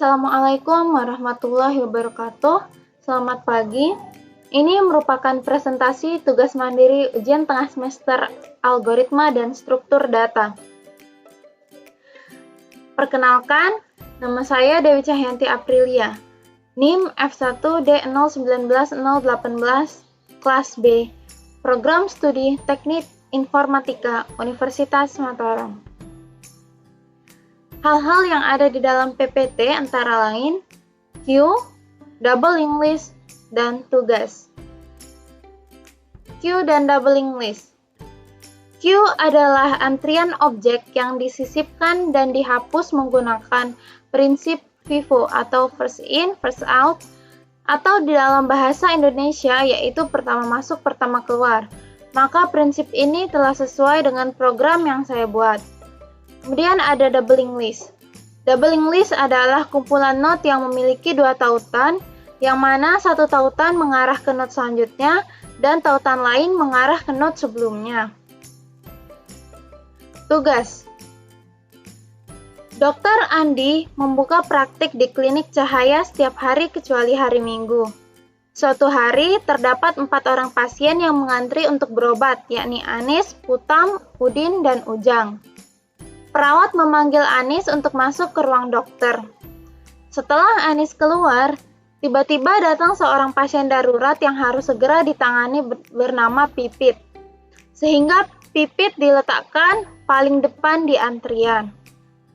Assalamualaikum warahmatullahi wabarakatuh. Selamat pagi. Ini merupakan presentasi tugas mandiri ujian tengah semester algoritma dan struktur data. Perkenalkan, nama saya Dewi Cahyanti Aprilia. NIM F1D019018, kelas B, Program Studi Teknik Informatika Universitas Mataram. Hal-hal yang ada di dalam PPT antara lain Q, doubling list, dan tugas. Q dan doubling list. Q adalah antrian objek yang disisipkan dan dihapus menggunakan prinsip FIFO atau first in, first out, atau di dalam bahasa Indonesia yaitu pertama masuk, pertama keluar. Maka prinsip ini telah sesuai dengan program yang saya buat. Kemudian ada doubling list. Doubling list adalah kumpulan not yang memiliki dua tautan, yang mana satu tautan mengarah ke not selanjutnya dan tautan lain mengarah ke not sebelumnya. Tugas. Dr. Andi membuka praktik di klinik Cahaya setiap hari kecuali hari Minggu. Suatu hari terdapat 4 orang pasien yang mengantri untuk berobat, yakni Anis, Putam, Udin, dan Ujang. Perawat memanggil Anis untuk masuk ke ruang dokter. Setelah Anis keluar, tiba-tiba datang seorang pasien darurat yang harus segera ditangani bernama Pipit. Sehingga Pipit diletakkan paling depan di antrian.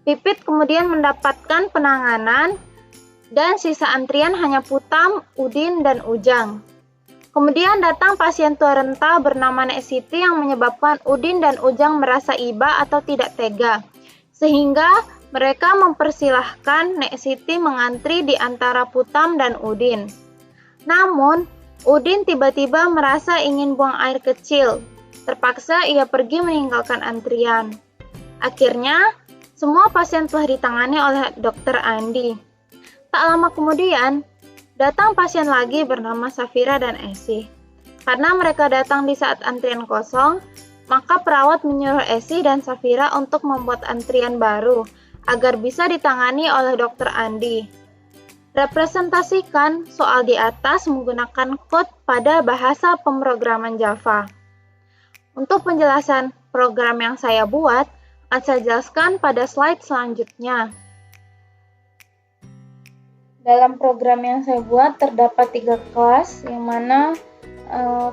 Pipit kemudian mendapatkan penanganan dan sisa antrian hanya Putam, Udin, dan Ujang. Kemudian datang pasien tua renta bernama Nek Siti yang menyebabkan Udin dan Ujang merasa iba atau tidak tega. Sehingga mereka mempersilahkan Nek Siti mengantri di antara Putam dan Udin. Namun, Udin tiba-tiba merasa ingin buang air kecil. Terpaksa ia pergi meninggalkan antrian. Akhirnya, semua pasien telah ditangani oleh Dr. Andi. Tak lama kemudian, datang pasien lagi bernama Safira dan Esi. Karena mereka datang di saat antrian kosong, maka perawat menyuruh Esi dan Safira untuk membuat antrian baru agar bisa ditangani oleh Dr. Andi. Representasikan soal di atas menggunakan kode pada bahasa pemrograman Java. Untuk penjelasan program yang saya buat, akan saya jelaskan pada slide selanjutnya. Dalam program yang saya buat terdapat 3 kelas, yang mana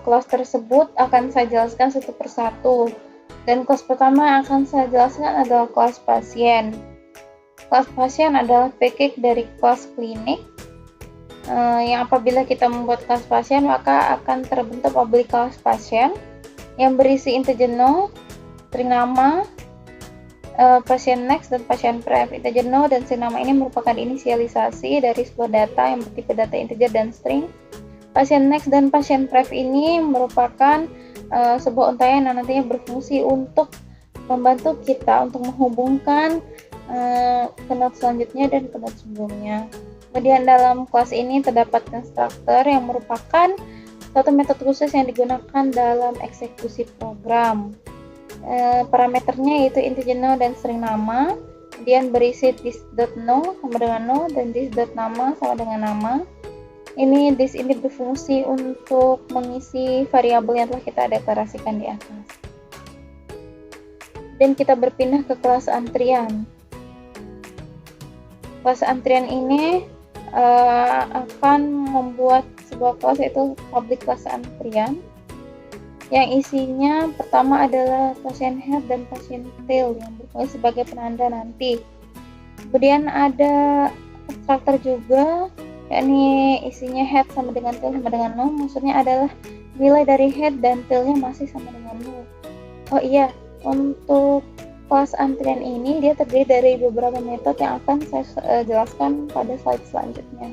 kelas tersebut akan saya jelaskan satu persatu. Dan kelas pertama yang akan saya jelaskan adalah kelas pasien. Kelas pasien adalah package dari kelas klinik, yang apabila kita membuat kelas pasien maka akan terbentuk objek kelas pasien yang berisi integer no, string nama, pasien next dan pasien pref. Integer no dan string nama ini merupakan inisialisasi dari sebuah data yang bertipe data integer dan string. Pasien next dan pasien pref ini merupakan sebuah untaian yang nantinya berfungsi untuk membantu kita untuk menghubungkan ke node selanjutnya dan ke node sebelumnya. Kemudian dalam kelas ini terdapat constructor yang merupakan suatu metode khusus yang digunakan dalam eksekusi program. Parameternya yaitu integer no dan string nama, kemudian berisi this.no sama dengan no dan this.nama sama dengan nama. This ini berfungsi untuk mengisi variabel yang telah kita deklarasikan di atas. Dan kita berpindah ke kelas antrian. Kelas antrian ini akan membuat sebuah kelas yaitu public kelas antrian, yang isinya pertama adalah pasien head dan pasien tail yang berfungsi sebagai penanda nanti. Kemudian ada constructor juga, yakni isinya head sama dengan tail sama dengan no, maksudnya adalah nilai dari head dan tailnya masih sama dengan no. Oh iya, untuk kelas antrian ini dia terdiri dari beberapa metode yang akan saya jelaskan pada slide selanjutnya.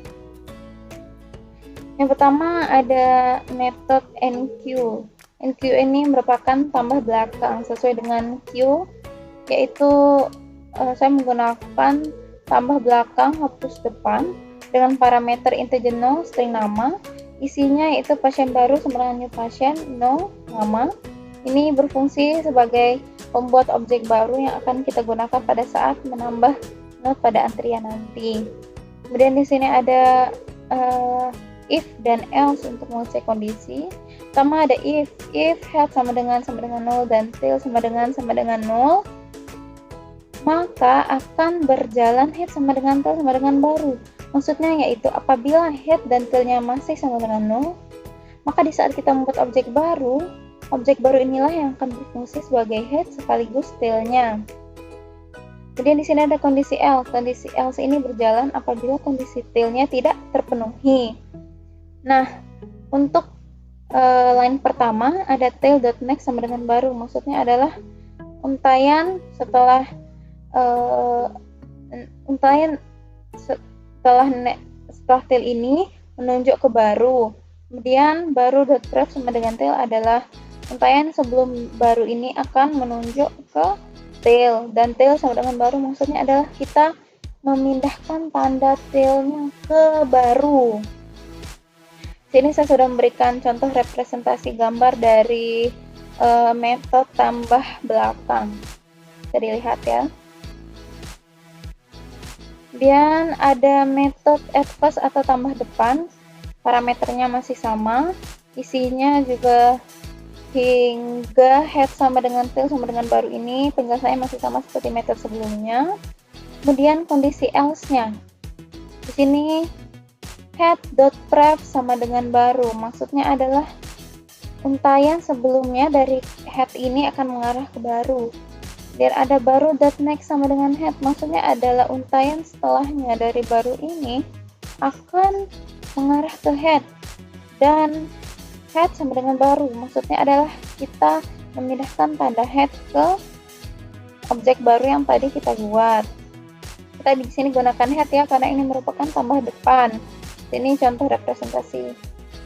Yang pertama ada metode NQ. NQ ini merupakan tambah belakang sesuai dengan Q, yaitu saya menggunakan tambah belakang hapus depan dengan parameter integer no, string nama, isinya yaitu pasien baru sama dengan new pasien, no, nama. Ini berfungsi sebagai pembuat objek baru yang akan kita gunakan pada saat menambah node pada antrian nanti. Kemudian di sini ada if dan else untuk mengecek kondisi. Pertama ada if head sama dengan 0 dan tail sama dengan 0, maka akan berjalan head sama dengan tail sama dengan baru. Maksudnya yaitu apabila head dan tailnya masih sama dengan 0, maka di saat kita membuat objek baru inilah yang akan berfungsi sebagai head sekaligus tailnya. Kemudian di sini ada kondisi else. Kondisi else ini berjalan apabila kondisi tailnya tidak terpenuhi. Nah, untuk line pertama ada tail.next sama dengan baru. Maksudnya adalah untayan setelah tail ini menunjuk ke baru. Kemudian baru.pref sama dengan tail adalah untayan sebelum baru ini akan menunjuk ke tail, dan tail sama dengan baru maksudnya adalah kita memindahkan tanda tailnya ke baru. Sini saya sudah memberikan contoh representasi gambar dari metode tambah belakang. Bisa dilihat ya. Kemudian ada metode add first atau tambah depan. Parameternya masih sama, isinya juga hingga head sama dengan tail sama dengan baru ini penjelasannya masih sama seperti metode sebelumnya. Kemudian kondisi else-nya. Di sini head.pref sama dengan baru, maksudnya adalah untayan sebelumnya dari head ini akan mengarah ke baru. Dan ada baru.next sama dengan head, maksudnya adalah untayan setelahnya dari baru ini akan mengarah ke head, dan head sama dengan baru maksudnya adalah kita memindahkan tanda head ke objek baru yang tadi kita buat. Kita di sini gunakan head ya karena ini merupakan tambah depan. Ini contoh representasi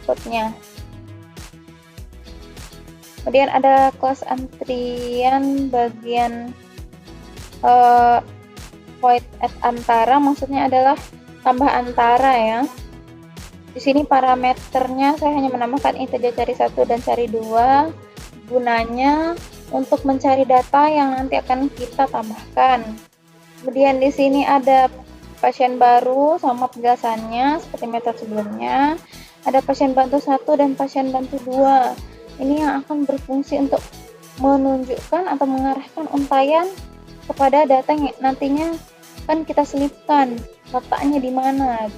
code-nya. Kemudian ada kelas antrian bagian void add antara, maksudnya adalah tambah antara ya. Di sini parameternya saya hanya menambahkan integer cari 1 dan cari 2, gunanya untuk mencari data yang nanti akan kita tambahkan. Kemudian di sini ada pasien baru sama penjelasannya seperti metode sebelumnya. Ada pasien bantu 1 dan pasien bantu 2. Ini yang akan berfungsi untuk menunjukkan atau mengarahkan untayan kepada data yang nantinya akan kita selipkan, letaknya di mana.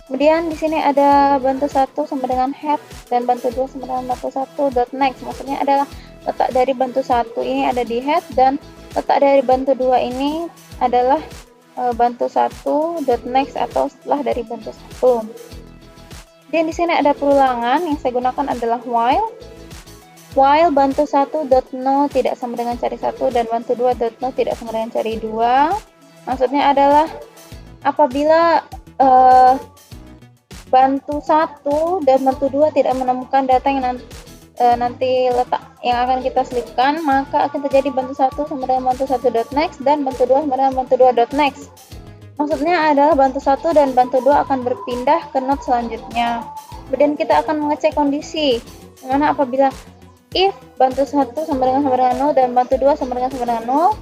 Kemudian di sini ada bantu 1 sama dengan head dan bantu 2 sama dengan bantu 1.next. Maksudnya adalah letak dari bantu 1 ini ada di head dan letak dari bantu 2 ini adalah bantu 1.next atau setelah dari bantu 1. Dan di sini ada perulangan yang saya gunakan adalah while bantu 1.no tidak sama dengan cari 1 dan bantu 2.no tidak sama dengan cari 2. Maksudnya adalah apabila bantu 1 dan bantu 2 tidak menemukan data yang nanti letak yang akan kita selipkan, maka akan terjadi bantu 1 sama dengan bantu 1.next dan bantu 2 sama dengan bantu 2.next. Maksudnya adalah bantu 1 dan bantu 2 akan berpindah ke node selanjutnya. Kemudian kita akan mengecek kondisi, dimana apabila if bantu 1 sama dengan 0 dan bantu 2 sama dengan 0,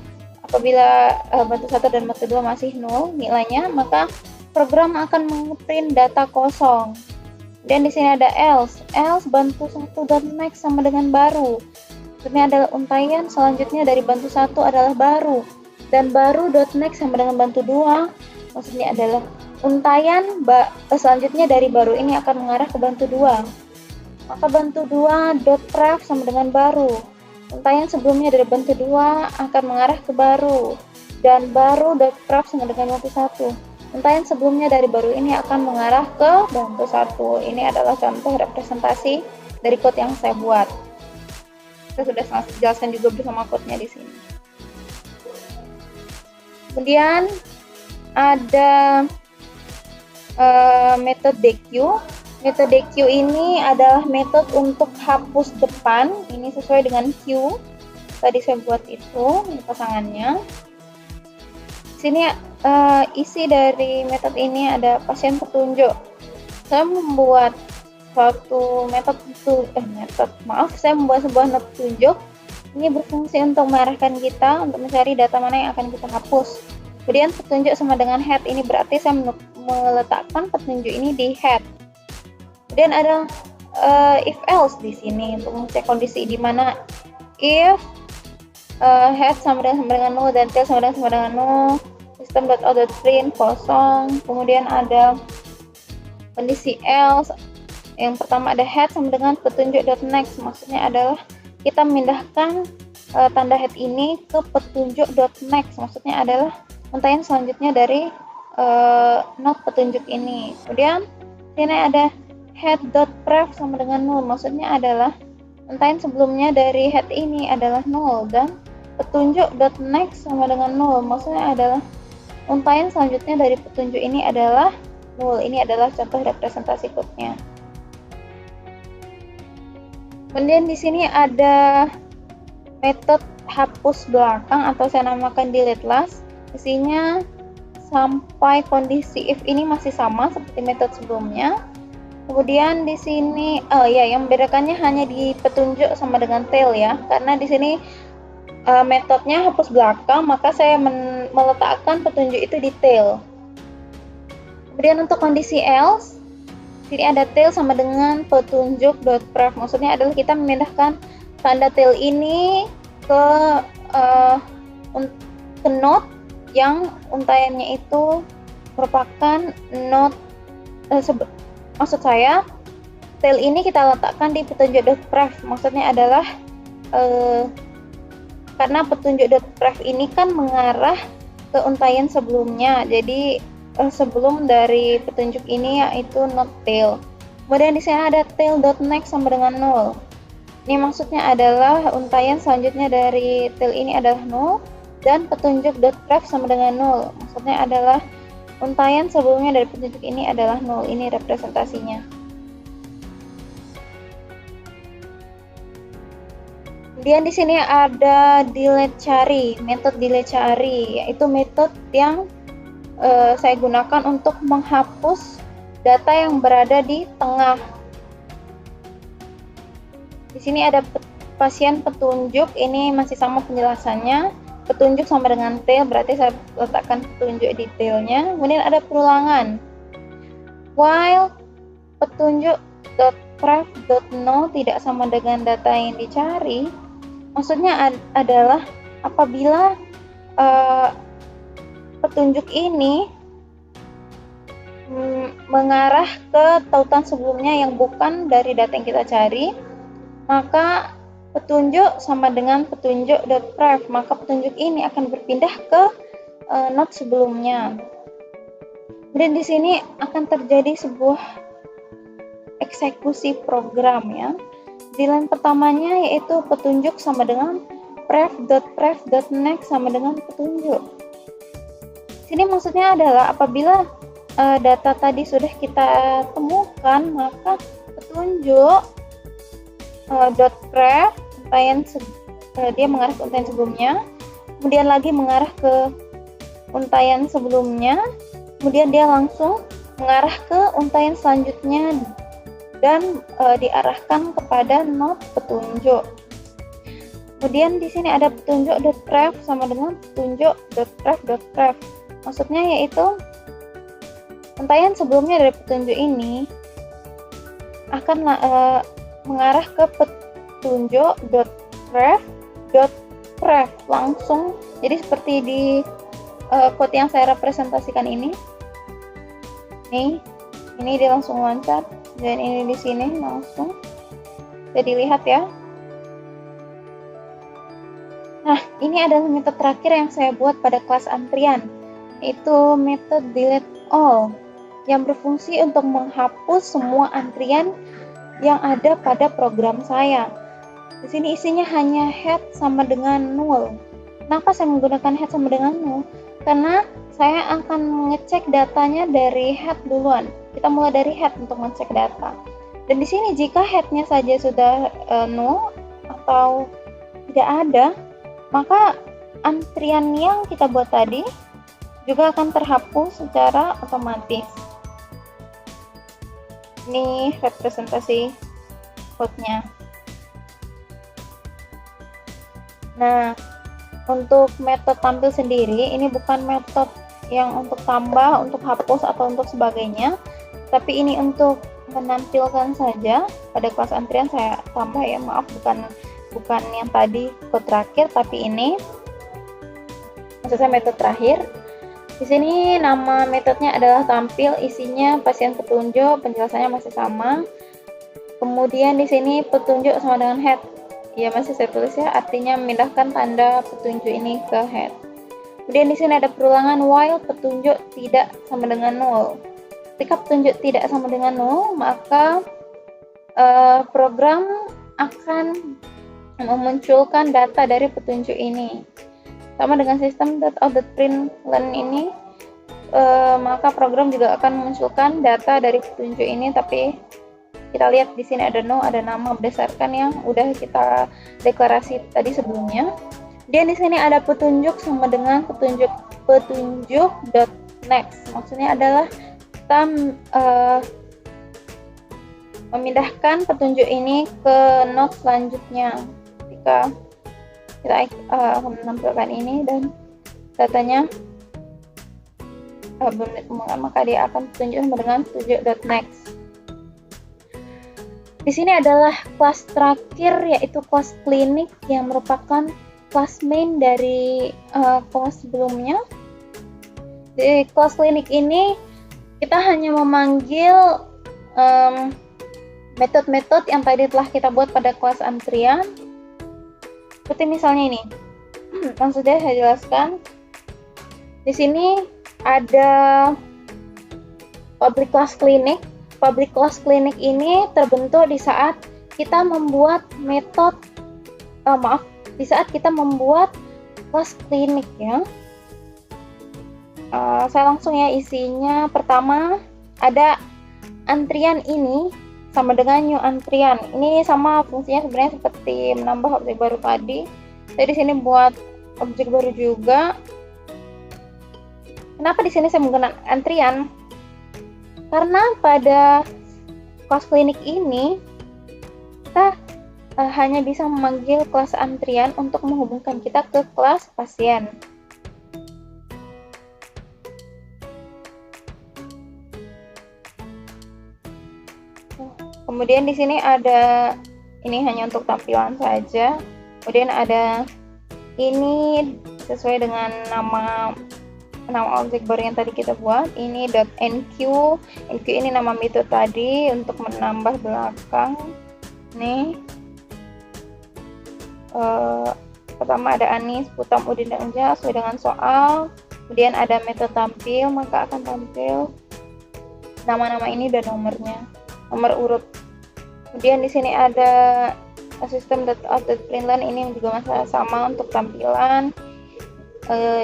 apabila bantu 1 dan bantu 2 masih 0 nilainya, maka program akan nge-print data kosong. Dan di sini ada else bantu 1 dan next sama dengan baru. Ini adalah untayan selanjutnya dari bantu 1 adalah baru, dan baru.next sama dengan bantu 2 maksudnya adalah untayan selanjutnya dari baru ini akan mengarah ke bantu 2. Maka bantu 2.pref sama dengan baru. Untayan sebelumnya dari bantu 2 akan mengarah ke baru, dan baru.pref sama dengan bantu 1. Untayan sebelumnya dari baru ini akan mengarah ke bantu 1. Ini adalah contoh representasi dari code yang saya buat. Saya sudah jelaskan juga bersama code-nya di sini. Kemudian ada metode DQ. Metode DQ ini adalah metode untuk hapus depan. Ini sesuai dengan Q. Tadi saya buat itu pasangannya. Sini isi dari metode ini ada pasien petunjuk. Saya membuat suatu saya membuat sebuah metode petunjuk. Ini berfungsi untuk mengarahkan kita untuk mencari data mana yang akan kita hapus. Kemudian petunjuk sama dengan head, ini berarti saya meletakkan petunjuk ini di head. Kemudian ada if else di sini untuk mengecek kondisi di mana if head sama dengan null dan tail sama dengan null, system.out.print kosong. Kemudian ada kondisi else. Yang pertama ada head sama dengan petunjuk.next, maksudnya adalah kita memindahkan tanda head ini ke petunjuk.next, maksudnya adalah untayan selanjutnya dari node petunjuk ini. Kemudian sini ada head.pref sama dengan null, maksudnya adalah untayan sebelumnya dari head ini adalah null, dan petunjuk.next sama dengan null, maksudnya adalah untayan selanjutnya dari petunjuk ini adalah null. Ini adalah contoh representasi code-nya. Kemudian di sini ada metode hapus belakang atau saya namakan delete last. Isinya sampai kondisi if ini masih sama seperti metode sebelumnya. Kemudian di sini yang membedakannya hanya di petunjuk sama dengan tail ya. Karena di sini metodenya hapus belakang, maka saya meletakkan petunjuk itu di tail. Kemudian untuk kondisi else, sini ada tail sama dengan petunjuk.pref, maksudnya adalah kita memindahkan tanda tail ini ke node yang untayannya itu merupakan node maksud saya tail ini kita letakkan di petunjuk.pref, maksudnya adalah karena petunjuk.pref ini kan mengarah ke untayan sebelumnya, jadi sebelum dari petunjuk ini yaitu node tail. Kemudian di sini ada tail.next sama dengan null. Ini maksudnya adalah untayan selanjutnya dari tail ini adalah null dan petunjuk.pref sama dengan null. Maksudnya adalah untayan sebelumnya dari petunjuk ini adalah null. Ini representasinya. Kemudian di sini ada delete cari, metode delete cari, yaitu metode yang saya gunakan untuk menghapus data yang berada di tengah. Di sini ada pasien petunjuk, ini masih sama penjelasannya. Petunjuk sama dengan tail, berarti saya letakkan petunjuk di tailnya. Kemudian ada perulangan. While petunjuk.pref.no tidak sama dengan data yang dicari, maksudnya adalah apabila petunjuk ini mengarah ke tautan sebelumnya yang bukan dari data yang kita cari, maka petunjuk sama dengan petunjuk.pref, maka petunjuk ini akan berpindah ke node sebelumnya. Kemudian di sini akan terjadi sebuah eksekusi program ya. Di line pertamanya yaitu petunjuk sama dengan pref.pref.next sama dengan petunjuk. Sini maksudnya adalah apabila data tadi sudah kita temukan, maka petunjuk .pref dia mengarah ke untayan sebelumnya, kemudian lagi mengarah ke untayan sebelumnya, kemudian dia langsung mengarah ke untayan selanjutnya dan diarahkan kepada node petunjuk. Kemudian di sini ada petunjuk.pref sama dengan petunjuk.pref.pref. Maksudnya yaitu untayan sebelumnya dari petunjuk ini akan mengarah ke petunjuk.pref.pref langsung. Jadi seperti di code yang saya representasikan ini. Nih, ini dia langsung loncat dan ini di sini langsung. Jadi lihat ya. Nah, ini adalah metode terakhir yang saya buat pada kelas antrian, yaitu metode delete all yang berfungsi untuk menghapus semua antrian yang ada pada program saya. Di sini isinya hanya head sama dengan null. Kenapa saya menggunakan head sama dengan null? Karena saya akan mengecek datanya dari head duluan. Kita mulai dari head untuk mengecek data. Dan di sini jika headnya saja sudah null atau tidak ada, maka antrian yang kita buat tadi juga akan terhapus secara otomatis. Ini representasi code-nya. Nah, untuk metode tampil sendiri, ini bukan metode yang untuk tambah, untuk hapus atau untuk sebagainya. Tapi ini untuk menampilkan saja. Pada kelas antrian saya tambah ya, maaf, bukan yang tadi code terakhir, tapi ini maksud saya metode terakhir. Di sini nama metodenya adalah tampil, isinya pasien petunjuk, penjelasannya masih sama. Kemudian di sini petunjuk sama dengan head. Ya masih saya tulis ya, artinya memindahkan tanda petunjuk ini ke head. Kemudian di sini ada perulangan while petunjuk tidak sama dengan 0. Ketika petunjuk tidak sama dengan 0, maka program akan memunculkan data dari petunjuk ini. Sama dengan sistem .out.println ini, maka program juga akan memunculkan data dari petunjuk ini, tapi kita lihat di sini ada no, ada nama berdasarkan yang udah kita deklarasi tadi sebelumnya. Dan di sini ada petunjuk sama dengan petunjuk.next. Maksudnya adalah kita memindahkan petunjuk ini ke node selanjutnya. Ketika kita menampilkan ini dan datanya maka dia akan petunjuk sama dengan petunjuk.next. Di sini adalah kelas terakhir, yaitu kelas klinik yang merupakan kelas main dari kelas sebelumnya. Di kelas klinik ini kita hanya memanggil metode-metode yang tadi telah kita buat pada kelas antrian. Seperti misalnya ini, langsung saja saya jelaskan. Di sini ada public class clinic. Public class clinic ini terbentuk di saat kita membuat di saat kita membuat kelas klinik ya. Saya langsung ya, isinya pertama ada antrian ini sama dengan new antrian. Ini sama fungsinya sebenarnya seperti menambah objek baru tadi. Saya di sini buat objek baru juga. Kenapa di sini saya menggunakan antrian? Karena pada kelas klinik ini kita hanya bisa memanggil kelas antrian untuk menghubungkan kita ke kelas pasien. Kemudian di sini ada, ini hanya untuk tampilan saja. Kemudian ada ini sesuai dengan nama objek baru yang tadi kita buat. Ini .nq. nq ini nama metode tadi untuk menambah belakang. Nih. Pertama ada Anis, Putam, Udin, dan Unja sesuai dengan soal. Kemudian ada metode tampil, maka akan tampil nama-nama ini dan nomornya, nomor urut. Kemudian di sini ada sistem .out.println, ini juga masalah sama untuk tampilan.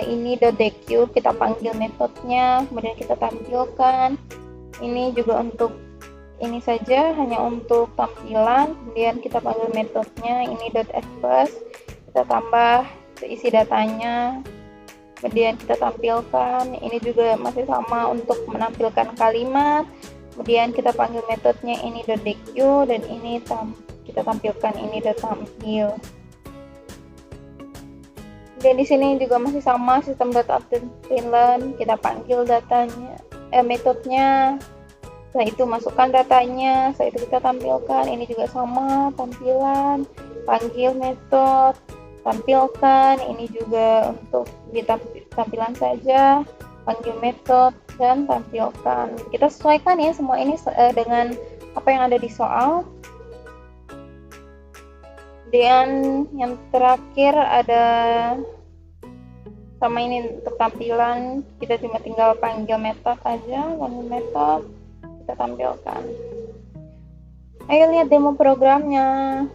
Ini .dq, kita panggil metodenya, kemudian kita tampilkan. Ini juga untuk ini saja, hanya untuk tampilan. Kemudian kita panggil metodenya. Ini .fbus, kita tambah isi datanya, kemudian kita tampilkan. Ini juga masih sama untuk menampilkan kalimat. Kemudian kita panggil metodenya, ini .dq, dan ini kita tampilkan ini .tampil. Dan di sini juga masih sama sistem .out.println, kita panggil datanya, metodenya. Setelah itu masukkan datanya, setelah itu kita tampilkan. Ini juga sama, tampilan, panggil metode, tampilkan. Ini juga untuk tampilan saja, panggil metode dan tampilkan. Kita sesuaikan ya semua ini dengan apa yang ada di soal. Dan yang terakhir ada sama ini untuk tampilan, kita cuma tinggal panggil metode aja, panggil metode, kita tampilkan. Ayo lihat demo programnya.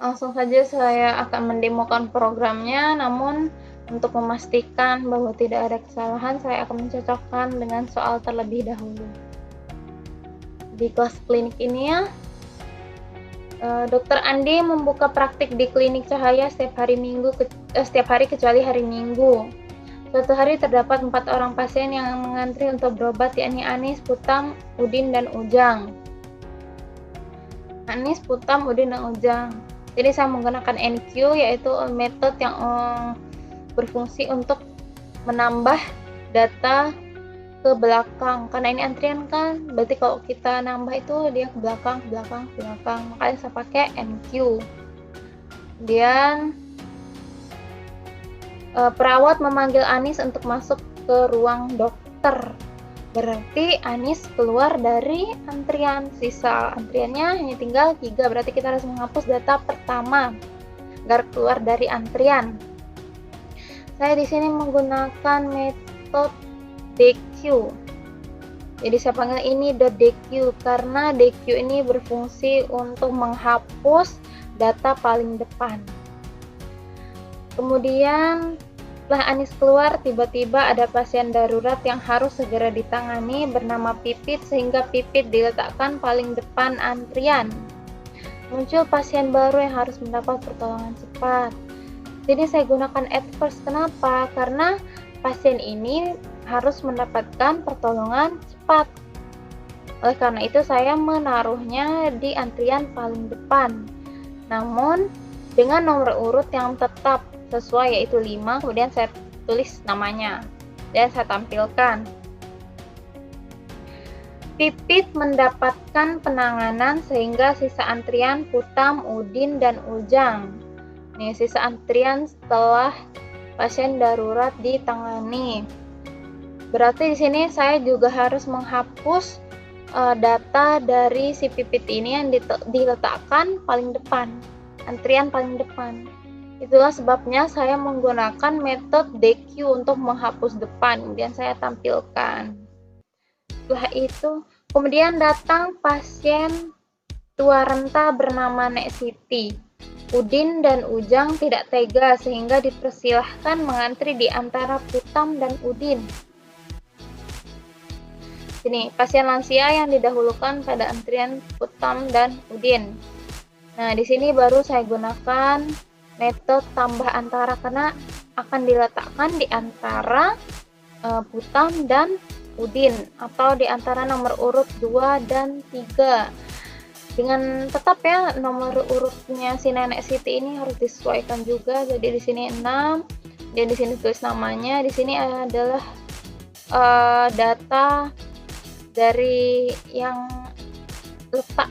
Langsung saja saya akan mendemokan programnya, namun untuk memastikan bahwa tidak ada kesalahan, saya akan mencocokkan dengan soal terlebih dahulu. Di kelas klinik ini ya, Dr. Andi membuka praktik di klinik Cahaya setiap hari kecuali hari Minggu. Suatu hari terdapat 4 orang pasien yang mengantri untuk berobat, yakni Anis, Putam, Udin, dan Ujang. Anis, Putam, Udin, dan Ujang. Jadi saya menggunakan NQ, yaitu metode yang berfungsi untuk menambah data ke belakang, karena ini antrian kan, berarti kalau kita nambah itu dia ke belakang, makanya saya pakai NQ. Kemudian perawat memanggil Anis untuk masuk ke ruang dokter, berarti Anis keluar dari antrian. Sisa antriannya hanya tinggal 3, berarti kita harus menghapus data pertama agar keluar dari antrian. Saya di sini menggunakan metode DQ. Jadi saya panggil ini .dq karena DQ ini berfungsi untuk menghapus data paling depan. Kemudian setelah Anis keluar, tiba-tiba ada pasien darurat yang harus segera ditangani bernama Pipit, sehingga Pipit diletakkan paling depan antrian. Muncul pasien baru yang harus mendapat pertolongan cepat. Jadi saya gunakan at first. Kenapa? Karena pasien ini harus mendapatkan pertolongan cepat. Oleh karena itu saya menaruhnya di antrian paling depan. Namun dengan nomor urut yang tetap sesuai, yaitu 5, kemudian saya tulis namanya dan saya tampilkan. Pipit mendapatkan penanganan sehingga sisa antrian Putam, Udin, dan Ujang. Nih, sisa antrian setelah pasien darurat ditangani. Berarti di sini saya juga harus menghapus data dari si Pipit ini yang diletakkan paling depan, antrian paling depan. Itulah sebabnya saya menggunakan metode DQ untuk menghapus depan, kemudian saya tampilkan. Setelah itu, kemudian datang pasien tua renta bernama Nek Siti. Udin dan Ujang tidak tega sehingga dipersilahkan mengantri di antara Putam dan Udin. Sini, pasien lansia yang didahulukan pada antrian Putam dan Udin. Nah, di sini baru saya gunakan metode tambah antara karena akan diletakkan di antara Putam dan Udin atau di antara nomor urut 2 dan 3. Dengan tetap ya, nomor urutnya si Nenek Siti ini harus disesuaikan juga. Jadi di sini 6 dan di sini tulis namanya. Di sini adalah data dari yang letak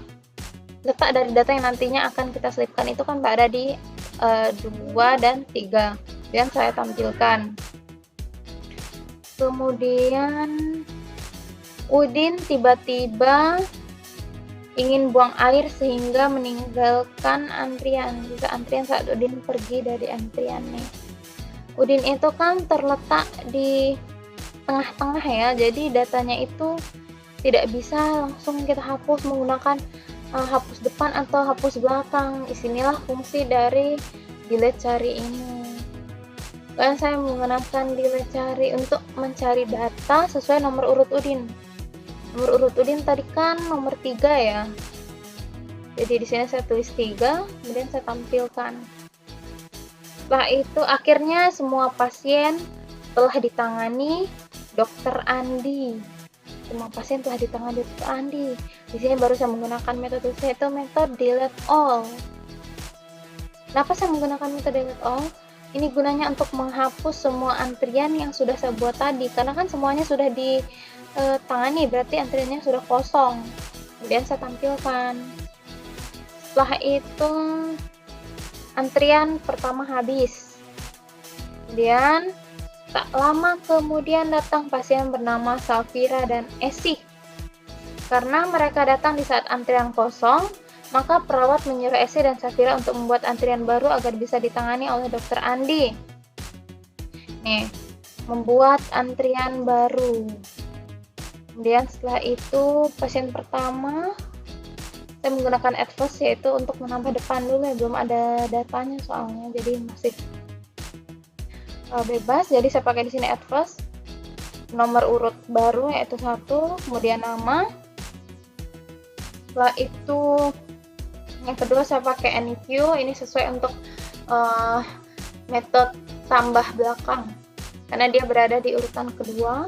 dari data yang nantinya akan kita selipkan itu kan berada di 2 dan 3 dan saya tampilkan. Kemudian Udin tiba-tiba ingin buang air sehingga meninggalkan antrian. Jika antrian saat Udin pergi dari antrian nih. Udin itu kan terletak di tengah-tengah ya, jadi datanya itu tidak bisa langsung kita hapus menggunakan hapus depan atau hapus belakang. Disinilah fungsi dari delete cari ini. Dan saya menggunakan delete cari untuk mencari data sesuai nomor urut Udin. Nomor urut Udin tadi kan nomor 3 ya. Jadi di sini saya tulis 3, kemudian saya tampilkan. Setelah itu akhirnya semua pasien telah ditangani Dokter Andi. Semua pasien telah ditangani Dokter Andi. Di sini baru saya menggunakan metode saya, itu metode delete all. Kenapa saya menggunakan metode delete all? Ini gunanya untuk menghapus semua antrian yang sudah saya buat tadi, karena kan semuanya sudah ditangani, berarti antriannya sudah kosong. Kemudian saya tampilkan. Setelah itu antrian pertama habis. Kemudian tak lama kemudian datang pasien bernama Safira dan Esih. Karena mereka datang di saat antrian kosong, maka perawat menyuruh Esih dan Safira untuk membuat antrian baru agar bisa ditangani oleh Dokter Andi. Nih, membuat antrian baru. Kemudian setelah itu pasien pertama saya menggunakan at first, yaitu untuk menambah depan dulu ya, belum ada datanya soalnya, jadi masih bebas. Jadi saya pakai di sini at first, nomor urut baru yaitu 1, kemudian nama. Setelah itu yang kedua saya pakai NQ, ini sesuai untuk metode tambah belakang karena dia berada di urutan kedua.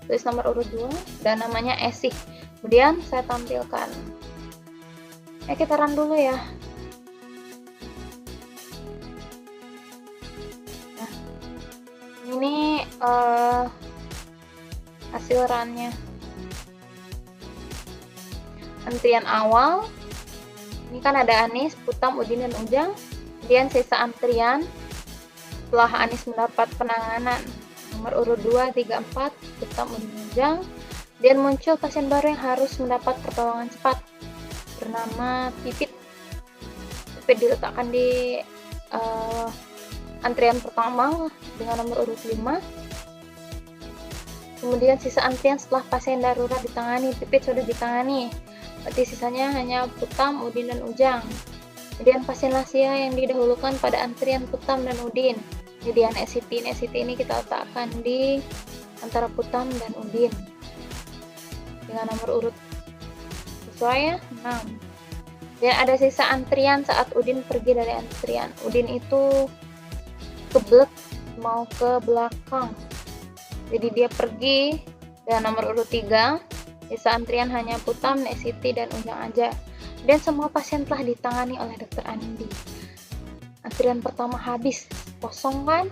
Tulis nomor urut 2 dan namanya Esih. Kemudian saya tampilkan. Kita run dulu ya. hasil runnya. Antrian awal, ini kan ada Anis, Putam, Udin, dan Ujang. Kemudian sisa antrian setelah Anis mendapat penanganan nomor urut 2, 3, 4, Putam, Udin, Ujang. Kemudian muncul pasien baru yang harus mendapat pertolongan cepat bernama Pipit. Pipit diletakkan di antrian pertama dengan nomor urut 5. Kemudian sisa antrian setelah pasien darurat ditangani, Pipit sudah ditangani. Berarti sisanya hanya Putam, Udin, dan Ujang. Kemudian pasien lansia yang didahulukan pada antrian Putam dan Udin. Jadi NSCT ini kita letakkan di antara Putam dan Udin dengan nomor urut sesuai ya, 6. Dan ada sisa antrian saat Udin pergi dari antrian. Udin itu keblek mau ke belakang. Jadi dia pergi dengan nomor urut 3. Sisa antrian hanya Putam, NSCT, dan Ujang aja. Dan semua pasien telah ditangani oleh Dr. Andi. Antrian pertama habis, kosong kan?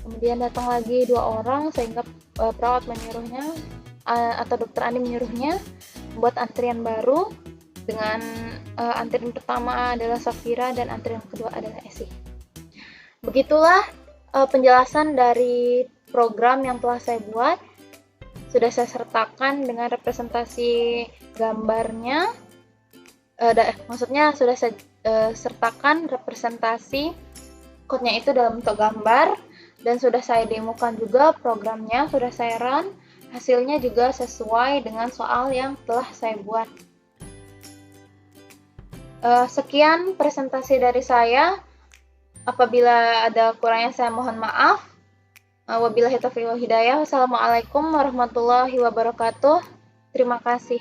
Kemudian datang lagi 2 orang sehingga perawat menyuruhnya atau Dr. Andi menyuruhnya membuat antrian baru dengan antrian pertama adalah Safira dan antrian kedua adalah Esi. Begitulah penjelasan dari program yang telah saya buat. Sudah saya sertakan dengan representasi gambarnya. Maksudnya sudah saya sertakan representasi kodenya itu dalam bentuk gambar, dan sudah saya demokan juga programnya, sudah saya run. Hasilnya juga sesuai dengan soal yang telah saya buat. Sekian presentasi dari saya. Apabila ada kurangnya saya mohon maaf. Wabillahi taufiq wal hidayah. Wassalamualaikum warahmatullahi wabarakatuh. Terima kasih.